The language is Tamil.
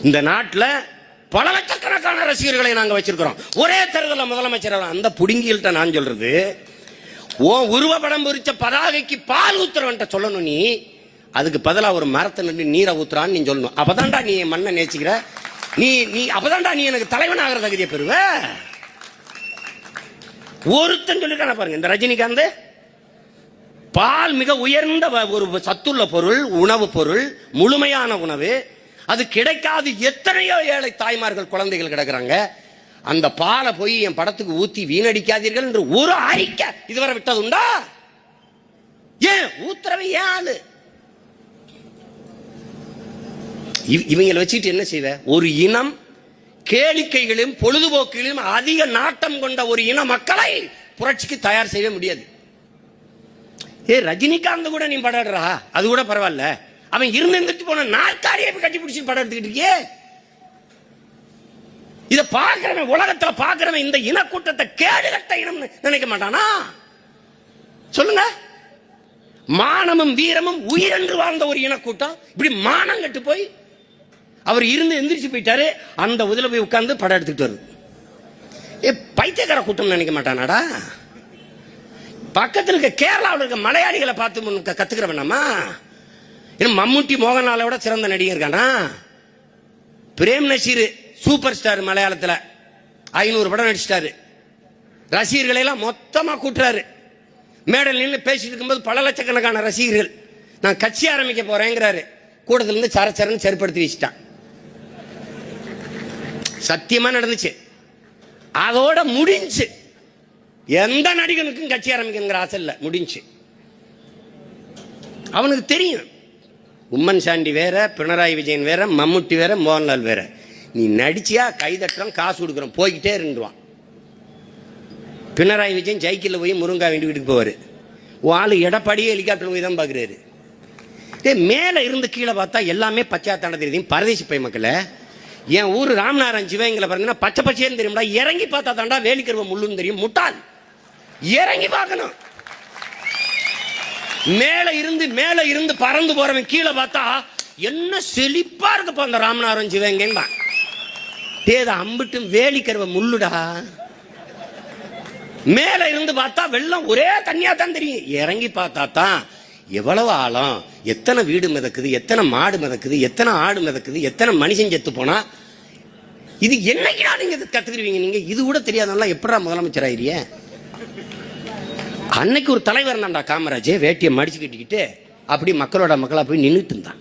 இந்த நாட்டில் பல லட்சக்கணக்கான ரசிகர்களை நாங்க வச்சிருக்கிறோம். ஒரே தேர்தலில் முதலமைச்சர் அந்த புடுங்கில்ட்ட நான் சொல்றது, ஓ உருவப்படம் பொறிச்ச பதாகைக்கு பால் ஊத்துறவன்ட்ட சொல்லணும். நீ அதுக்கு பதிலா ஒரு மரத்தை நின்று நீரை ஊத்துறான்னு நீ சொல்லணும். அப்பதான்டா நீ மண்ணை நேசிக்கிற. நீ அப்பதான்டா நீ எனக்கு தலைவன் ஆகிற தகுதியை பெறுவ. ஒருத்தன் சொல்லிருக்கான பாருங்க, இந்த ரஜினிகாந்த் பால் மிக உயர்ந்த ஒரு சத்துள்ள பொருள், உணவு பொருள், முழுமையான உணவு. அது கிடைக்காது எத்தனையோ ஏழை தாய்மார்கள் குழந்தைகள் கிடக்குறாங்க. அந்த பாலை போய் என் படத்துக்கு ஊத்தி வீணடிக்காதீர்கள் என்று ஒரு அறிக்கை இதுவரை விட்டது உண்டா? ஏன் ஊத்துறவை ஏன் ஆளு? இவங்களை வச்சுட்டு என்ன செய்வ? ஒரு இனம் கேளிக்கைகளும் பொழுதுபோக்குகளும் அதிக நாட்டம் கொண்ட ஒரு இன மக்களை புரட்சிக்கு தயார் செய்ய முடியாது. ரஜினிகாந்த் கூட நீ படம் எடுறா, அது கூட பரவாயில்ல. அவன் இருந்து போன நாற்காலியை கட்டி பிடிச்சி படம் எடுத்துக்கிட்டு இருக்கியே. இதை பார்க்கிறவன், உலகத்துல பார்க்கிறவன் இந்த இனக்கூட்டத்தை கேடுகட்ட இனம் நினைக்க மாட்டானா? சொல்லுங்க. மானமும் வீரமும் உயிரென்று வாழ்ந்த ஒரு இனக்கூட்டம் இப்படி மானம் கட்டு போய் அவர் இருந்து எந்திரிச்சு போயிட்டாரு. அந்த உதவில போய் உட்கார்ந்து படம் எடுத்துக்கிட்டு வருது. பைத்தியக்கார கூட்டம் நினைக்க மாட்டானாடா? பக்கத்தில் இருக்க கேரளாவில் இருக்க மலையாளிகளை பார்த்து கத்துக்கிற வேணாமா? மம்முட்டி மோகன்லாலை விட சிறந்த நடிகர் இருக்கானா? பிரேம் நசீர் சூப்பர் ஸ்டார், மலையாளத்தில் 500 படம் நடிச்சிட்டாரு. ரசிகர்களை எல்லாம் மொத்தமா கூட்டுறாரு. மேடல் நின்று பேசிட்டு இருக்கும்போது பல லட்சக்கணக்கான ரசிகர்கள் நான் கட்சி ஆரம்பிக்க போறேங்கிறாரு. கூட்டத்துல இருந்து சரச்சரன்னு செருப்படுத்தி வச்சுட்டான். சத்தியமா நடந்துச்சு. அதோட முடிஞ்சு. எந்த நடிகனுக்கும் கட்சி ஆரம்பிக்கிற ஆசை இல்லை, முடிஞ்சு. அவனுக்கு தெரியும் உம்மன் சாண்டி வேற, பினராயி விஜயன் வேற, மம்முட்டி வேற, மோகன்லால் வேற. நீ நடிச்சியா கைதட்டுறோம், காசு கொடுக்குறோம், போய்கிட்டே இருந்துருவான். பினராயி விஜயன் சைக்கிளில் போய் முருங்கா வேண்டி வீட்டுக்கு போவார். ஆளு எடப்பாடியே ஹெலிகாப்டர் போய் தான் பார்க்குறாரு. மேலே இருந்து கீழே பார்த்தா எல்லாமே பச்சையா தாண்ட தெரியுது. பரதேசி பை மக்களை, என் ஊர் ராமநாதன் சிவகங்கையில் பார்த்தீங்கன்னா பச்சை பச்சைன்னு தெரியும்டா. இறங்கி பார்த்தா தாண்டா வேலிக்கருவ முள்ளுன்னு தெரியும். முட்டாள், இறங்கி பார்க்கணும். மேல இருந்து பறந்து போறவன் கீழே பார்த்தா என்ன செழிப்பா இருக்குப்பா அந்த ராமநாதன் சிவகங்கை. அம்பிட்டு வேலிக்கருவ முள்ளுடா. மேல இருந்து பார்த்தா வெள்ளம் ஒரே தண்ணியா தான் தெரியும். இறங்கி பார்த்தா தான் எவ்வளவு ஆழம், எத்தனை வீடு மிதக்குது, எத்தனை மாடு மிதக்குது, எத்தனை ஆடு மிதக்குது, எத்தனை மனுஷன் செத்து போனா. இது என்னைக்கா நீங்க கத்துக்குருவீங்க? நீங்க இது கூட தெரியாதனால எப்படா முதலமைச்சர் ஆயிரிய? அன்னைக்கு ஒரு தலைவர் தான்டா காமராஜ், வேட்டியை மடிச்சு கட்டிக்கிட்டு அப்படி மக்களோட மக்களா போய் நின்றுட்டு இருந்தான்.